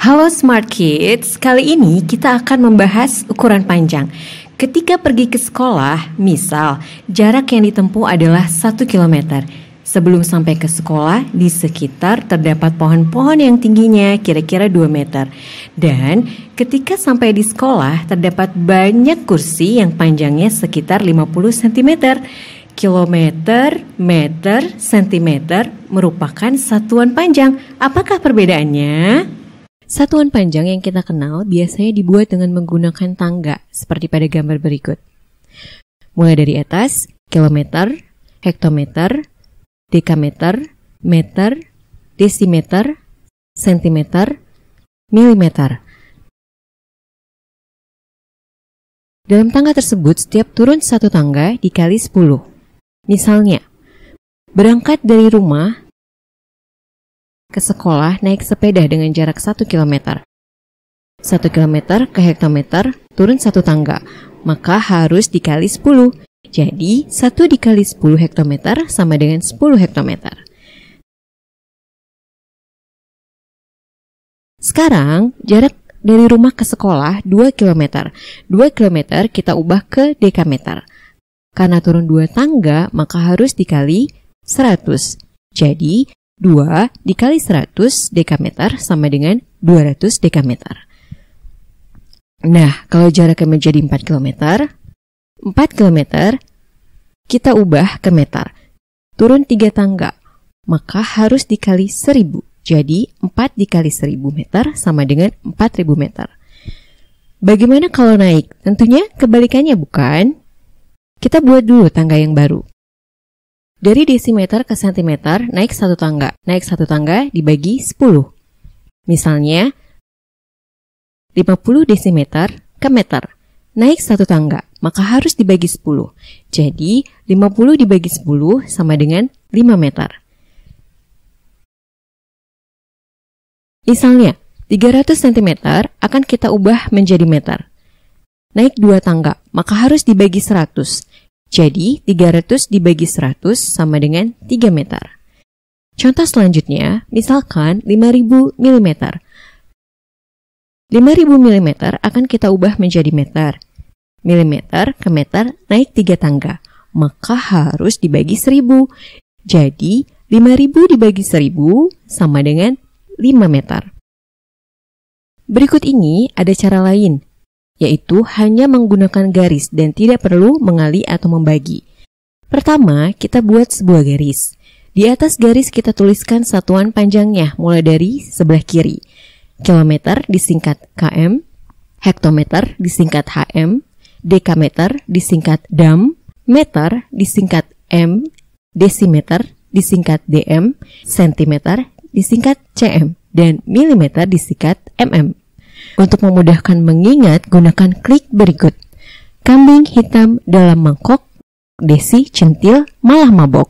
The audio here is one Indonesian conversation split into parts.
Halo Smart Kids, kali ini kita akan membahas ukuran panjang. Ketika pergi ke sekolah, misal jarak yang ditempuh adalah 1 km. Sebelum sampai ke sekolah, di sekitar terdapat pohon-pohon yang tingginya kira-kira 2 meter. Dan ketika sampai di sekolah, terdapat banyak kursi yang panjangnya sekitar 50 cm. Kilometer, meter, sentimeter merupakan satuan panjang. Apakah perbedaannya? Satuan panjang yang kita kenal biasanya dibuat dengan menggunakan tangga, seperti pada gambar berikut. Mulai dari atas, kilometer, hektometer, dekameter, meter, desimeter, sentimeter, milimeter. Dalam tangga tersebut, setiap turun satu tangga dikali 10. Misalnya, berangkat dari rumah ke sekolah naik sepeda dengan jarak 1 km. 1 km ke hektometer turun satu tangga, maka harus dikali 10. Jadi 1 dikali 10 hektometer sama dengan 10 hektometer. Sekarang jarak dari rumah ke sekolah 2 km. 2 km kita ubah ke dekameter. Karena turun 2 tangga, maka harus dikali 100. Jadi 2 dikali 100 dekameter sama dengan 200 dekameter. Nah, kalau jaraknya menjadi 4 km, 4 km kita ubah ke meter. Turun 3 tangga, maka harus dikali 1000. Jadi 4 dikali 1000 meter sama dengan 4000 meter. Bagaimana kalau naik? Tentunya kebalikannya, bukan? Kita buat dulu tangga yang baru. Dari desimeter ke sentimeter, naik satu tangga. Naik satu tangga dibagi 10. Misalnya, 50 desimeter ke meter. Naik satu tangga, maka harus dibagi 10. Jadi, 50 dibagi 10 sama dengan 5 meter. Misalnya, 300 cm akan kita ubah menjadi meter. Naik 2 tangga, maka harus dibagi 100. Jadi, 300 dibagi 100 sama dengan 3 meter. Contoh selanjutnya, misalkan 5000 mm. 5000 mm akan kita ubah menjadi meter. Milimeter ke meter naik 3 tangga, maka harus dibagi 1000. Jadi, 5000 dibagi 1000 sama dengan 5 meter. Berikut ini ada cara lain, yaitu hanya menggunakan garis dan tidak perlu mengali atau membagi. Pertama, kita buat sebuah garis. Di atas garis kita tuliskan satuan panjangnya mulai dari sebelah kiri. Kilometer disingkat km, hektometer disingkat hm, dekameter disingkat dam, meter disingkat m, desimeter disingkat dm, sentimeter disingkat cm, dan milimeter disingkat mm. Untuk memudahkan mengingat, gunakan klik berikut. Kambing hitam dalam mangkok, Desi centil malah mabok.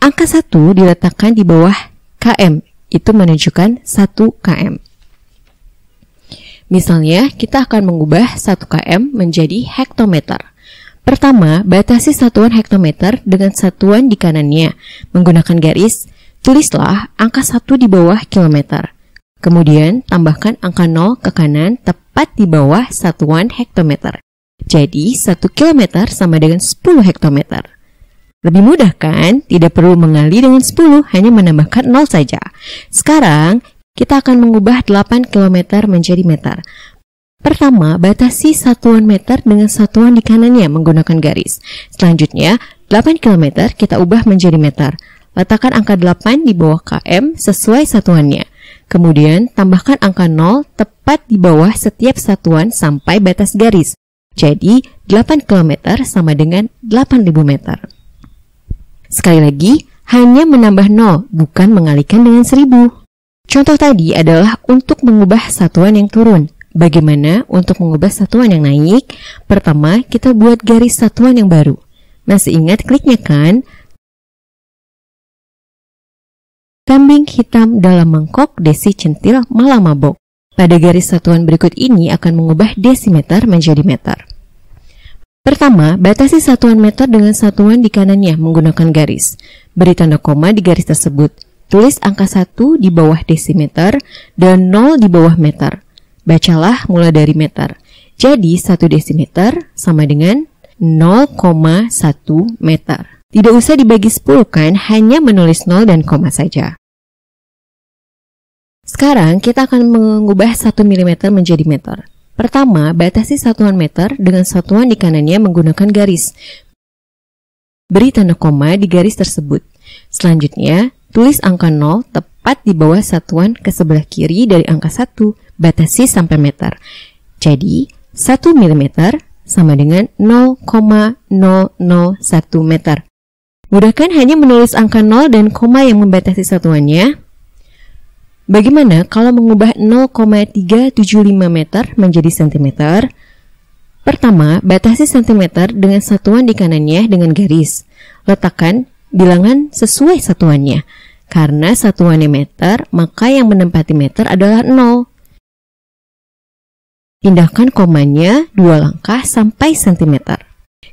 Angka 1 diletakkan di bawah km, itu menunjukkan 1 km. Misalnya, kita akan mengubah 1 km menjadi hektometer. Pertama, batasi satuan hektometer dengan satuan di kanannya. Menggunakan garis, tulislah angka 1 di bawah kilometer. Kemudian, tambahkan angka 0 ke kanan tepat di bawah satuan hektometer. Jadi, 1 km sama dengan 10 hektometer. Lebih mudah kan? Tidak perlu mengali dengan 10, hanya menambahkan 0 saja. Sekarang, kita akan mengubah 8 km menjadi meter. Pertama, batasi satuan meter dengan satuan di kanannya menggunakan garis. Selanjutnya, 8 km kita ubah menjadi meter. Letakkan angka 8 di bawah km sesuai satuannya. Kemudian, tambahkan angka 0 tepat di bawah setiap satuan sampai batas garis. Jadi, 8 km sama dengan 8000 meter. Sekali lagi, hanya menambah 0, bukan mengalihkan dengan 1000. Contoh tadi adalah untuk mengubah satuan yang turun. Bagaimana untuk mengubah satuan yang naik? Pertama, kita buat garis satuan yang baru. Masih ingat kliknya kan? Kambing hitam dalam mangkok, Desi centil malah mabok. Pada garis satuan berikut ini akan mengubah desimeter menjadi meter. Pertama, batasi satuan meter dengan satuan di kanannya menggunakan garis. Beri tanda koma di garis tersebut. Tulis angka 1 di bawah desimeter dan 0 di bawah meter. Bacalah mulai dari meter. Jadi 1 desimeter sama dengan 0,1 meter. Tidak usah dibagi 10 kan, hanya menulis 0 dan koma saja. Sekarang kita akan mengubah 1 mm menjadi meter. Pertama, batasi satuan meter dengan satuan di kanannya menggunakan garis. Beri tanda koma di garis tersebut. Selanjutnya, tulis angka 0 tepat di bawah satuan ke sebelah kiri dari angka 1, batasi sampai meter. Jadi, 1 mm sama dengan 0,001 meter. Mudah kan hanya menulis angka 0 dan koma yang membatasi satuannya? Bagaimana kalau mengubah 0,375 meter menjadi sentimeter? Pertama, batasi sentimeter dengan satuan di kanannya dengan garis. Letakkan bilangan sesuai satuannya. Karena satuannya meter, maka yang menempati meter adalah 0. Pindahkan komanya 2 langkah sampai sentimeter.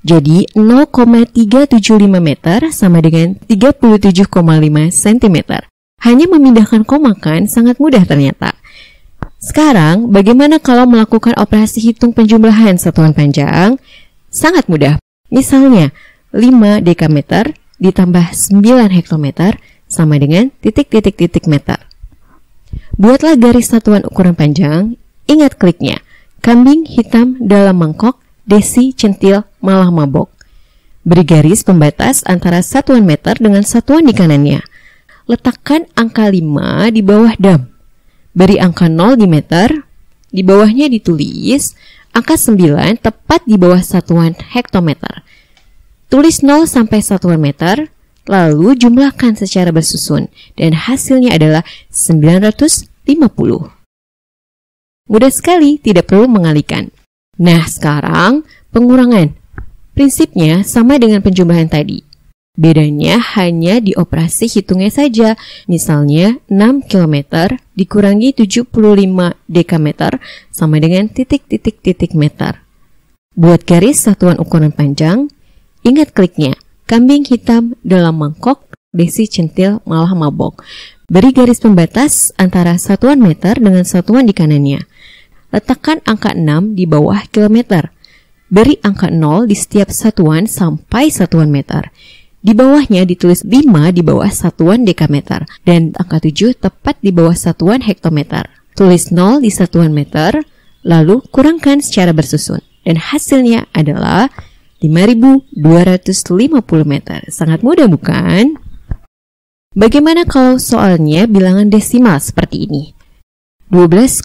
Jadi 0,375 meter sama dengan 37,5 cm. Hanya memindahkan koma kan, sangat mudah ternyata. Sekarang, bagaimana kalau melakukan operasi hitung penjumlahan satuan panjang? Sangat mudah. Misalnya, 5 dekameter ditambah 9 hektometer sama dengan titik-titik-titik meter. Buatlah garis satuan ukuran panjang. Ingat kliknya. Kambing hitam dalam mangkok, desi, centil, malah mabok. Beri garis pembatas antara satuan meter dengan satuan di kanannya. Letakkan angka 5 di bawah dam. Beri angka 0 di meter. Di bawahnya ditulis angka 9 tepat di bawah satuan hektometer. Tulis 0 sampai satuan meter, lalu jumlahkan secara bersusun, dan hasilnya adalah 950. Mudah sekali, tidak perlu mengalihkan. Nah, sekarang pengurangan. Prinsipnya sama dengan penjumlahan tadi. Bedanya hanya di operasi hitungnya saja. Misalnya 6 km dikurangi 75 dekameter sama dengan titik-titik-titik meter. Buat garis satuan ukuran panjang, ingat kliknya. Kambing hitam dalam mangkok, desi, centil, malah mabok. Beri garis pembatas antara satuan meter dengan satuan di kanannya. Letakkan angka 6 di bawah kilometer. Beri angka 0 di setiap satuan sampai satuan meter. Di bawahnya ditulis 5 di bawah satuan dekameter dan angka 7 tepat di bawah satuan hektometer. Tulis 0 di satuan meter, lalu kurangkan secara bersusun. Dan hasilnya adalah 5.250 meter. Sangat mudah bukan? Bagaimana kalau soalnya bilangan desimal seperti ini? 12,5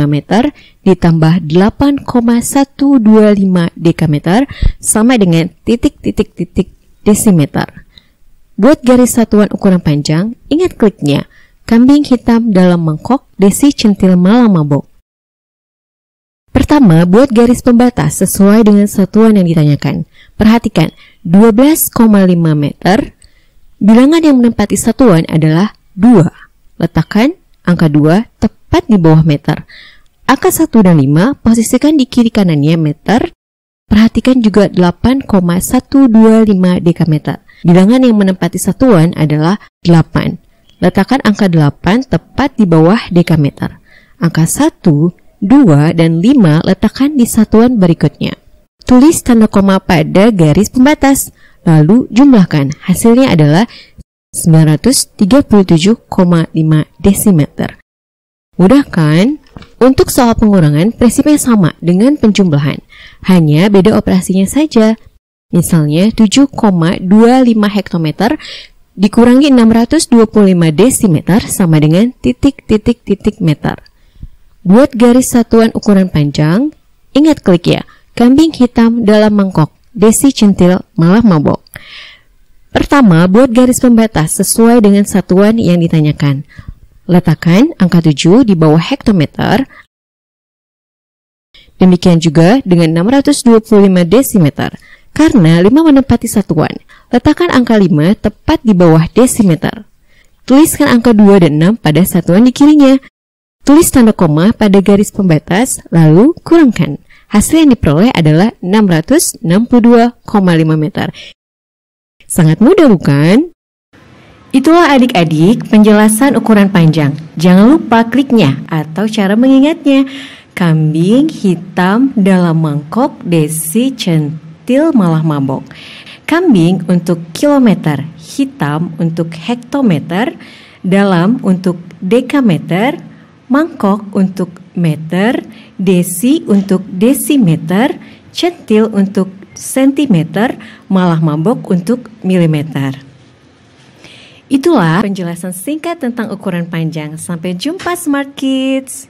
meter ditambah 8,125 dekameter sama dengan titik-titik-titik desimeter. Buat garis satuan ukuran panjang, ingat kliknya. Kambing hitam dalam mangkok, desi, centil, malah mabok. Pertama, buat garis pembatas sesuai dengan satuan yang ditanyakan. Perhatikan, 12,5 meter. Bilangan yang menempati satuan adalah 2. Letakkan angka 2 tepat di bawah meter. Angka 1 dan 5 posisikan di kiri kanannya meter. Perhatikan juga 8,125 dekameter. Bilangan yang menempati satuan adalah 8. Letakkan angka 8 tepat di bawah dekameter. Angka 1, 2, dan 5 letakkan di satuan berikutnya. Tulis tanda koma pada garis pembatas. Lalu jumlahkan. Hasilnya adalah 937,5 desimeter. Mudah kan? Untuk soal pengurangan, prinsipnya sama dengan penjumlahan. Hanya beda operasinya saja. Misalnya 7,25 hektometer dikurangi 625 desimeter sama dengan titik-titik-titik meter. Buat garis satuan ukuran panjang, ingat klik ya. Kambing hitam dalam mangkok, desi, centil, malah mabok. Pertama, buat garis pembatas sesuai dengan satuan yang ditanyakan. Letakkan angka 7 di bawah hektometer. Demikian juga dengan 625 desimeter. Karena 5 menempati satuan, letakkan angka 5 tepat di bawah desimeter. Tuliskan angka 2 dan 6 pada satuan di kirinya. Tulis tanda koma pada garis pembatas, lalu kurangkan. Hasil yang diperoleh adalah 662,5 meter. Sangat mudah bukan? Itulah adik-adik penjelasan ukuran panjang. Jangan lupa kliknya atau cara mengingatnya. Kambing hitam dalam mangkok, desi centil malah mabok. Kambing untuk kilometer, hitam untuk hektometer, dalam untuk dekameter, mangkok untuk meter, desi untuk desimeter, centil untuk sentimeter, malah mabok untuk milimeter. Itulah penjelasan singkat tentang ukuran panjang. Sampai jumpa Smart Kids.